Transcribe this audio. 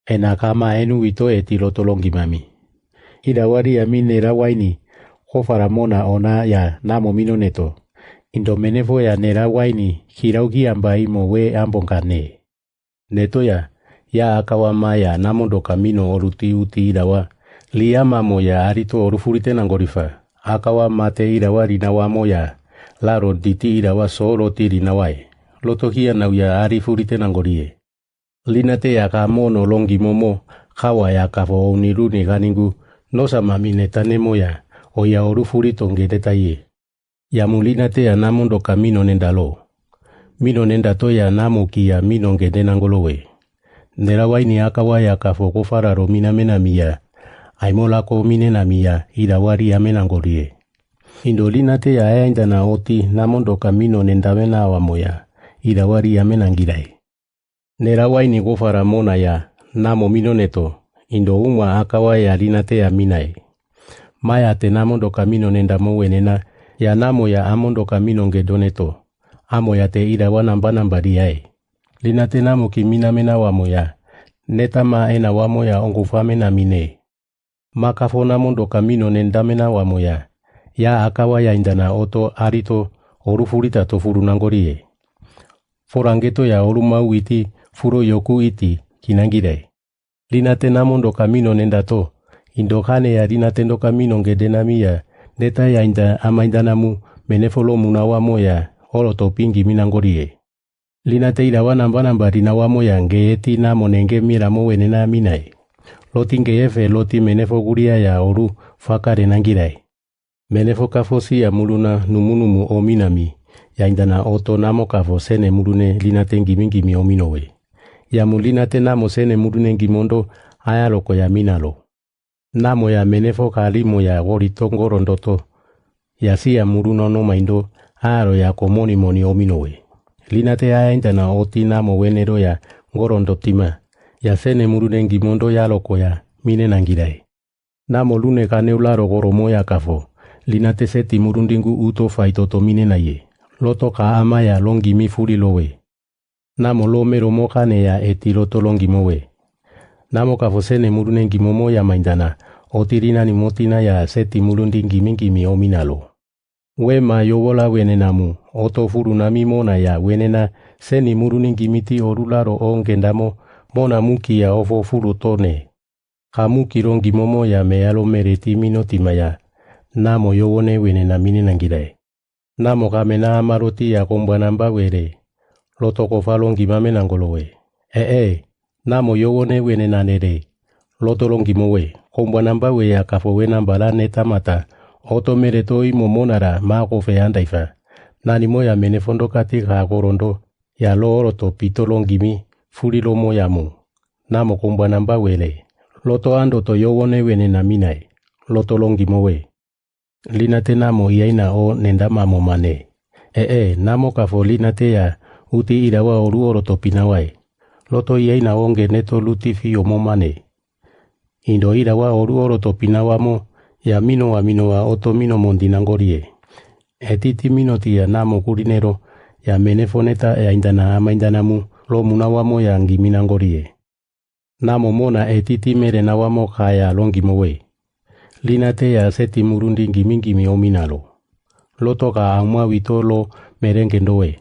ena kama enu ito loto longi mami. Ida wari amine rawaini hofara mona ona ya namo mino neto. Indo menefo ya nera waini hiraugi ambai mo we ambonkane. Neto ya akawama ya namondo kamino oruti uti irawa. Liama moya arito orufurite nangorifa. Akawa mate irawa rinawamo ya. Laro diti irawa soro tiri nawai. Loto hia nau ya arifurite nangorie. Linate ya kamono longi momo. Kawa ya kafo oniruni ganingu. Nosa mami netanemo ya. Oya orufurito ngedetaye. Ya mulinate ya namondo kamino nendalo. Mino nendato ya namu kia mino ngede nangolowe. Nerawai ni akawa ya kafo kofararo minamenamia. Aimolako minenamia irawari amenangorie. Indolinate ya indana oti namondo kamino nendamena wamoya. Irawari amenangirai. Nerawai ni kofara mona ya namo mino neto. Indo umwa akawa ya linate ya minai. Maya te namondo kamino nendamo wenena. Ya namo ya amondo kamino ngedoneto. Amo ya te irawa nambariai. Linate namo kimina mena wamoya. Netama ena wamoya ongufame na mine. Makafo namondo kamino nendamena wamoya. Ya akawa ya indana oto arito orufurita tofuru nangorie. Forangeto ya orumau iti furo yoku iti kinangire. Linate namondo kamino nendato. Indokane ya linate ndo kamino ngedenamia. Neta ya inda amaindanamu menefolo munawamo ya oroto pingi minangorie. Linate irawa nambari nawamo ya ngeeti namo nenge miramo wenena minai. Loti ngeefe loti menefo guria ya oru fakare nangirai. Menefo kafosi ya muluna numunumu ominami. Ya indana oto namo kafo sene mulune linate ngimingimi ominowe. Ya mulinate namo sene mulune ngimondo ayaloko ya minalo. Namo ya menefo kalimo ya gorito ngorondoto. Ya siya muruno no maindo aro ya komoni moni ominowe. Linate ya indana oti namo wenero ya ngorondotima. Ya sene murune ngimondo ya loko ya mine nangirai. Namo lune kaneularo goromo ya kafo. Linate seti murundingu uto faitoto mine na ye. Loto ka ama ya longi mifuri lowe. Namo lo mero mokane ya eti loto longi mowe. Namo kafo sene murune ngimomo ya maindana. Otirina ni motina ya seti murundi ngimingimi ominalo. Wema yowola wenenamu. Oto furu nami mona ya wenena seni muruni ngimiti orularo ongendamo. Mona muki ya ofo furu tone. Kamuki rongi momo ya mealo mereti minotima ya. Namo yowone wenena mine nangirai. Namo kamena amaroti ya kombwanamba were. Loto kofalongi mame nangolowe. Namo yowone wenena nere. Loto longi mowe. Kombwanamba we ya kafo wenambala netamata. Oto mereto imo monara mako fe andaifa. Nani moya menefondo katika akorondo. Ya lo oroto pito longimi. Furi lo moya mu. Namo kombwanamba wele. Loto ando to yowone wenena minai. Loto longi mowe. Linate namo iaina o nendama momane. Namo kafo linate ya uti irawa oru oroto pinawai. Loto iaina onge neto lutifi o momane. Indo irawa oru oroto pinawamo ya mino wa oto mino mondinangorie. Etiti minoti ya namo kurinero ya menefoneta ya indana ama indanamu lo munawamo ya ngiminangorie. Namo mona etiti mere nawamo kaya longi mowe. Linate ya seti murundi ngimingimi ominalo. Loto ka amwa witolo merengendowe.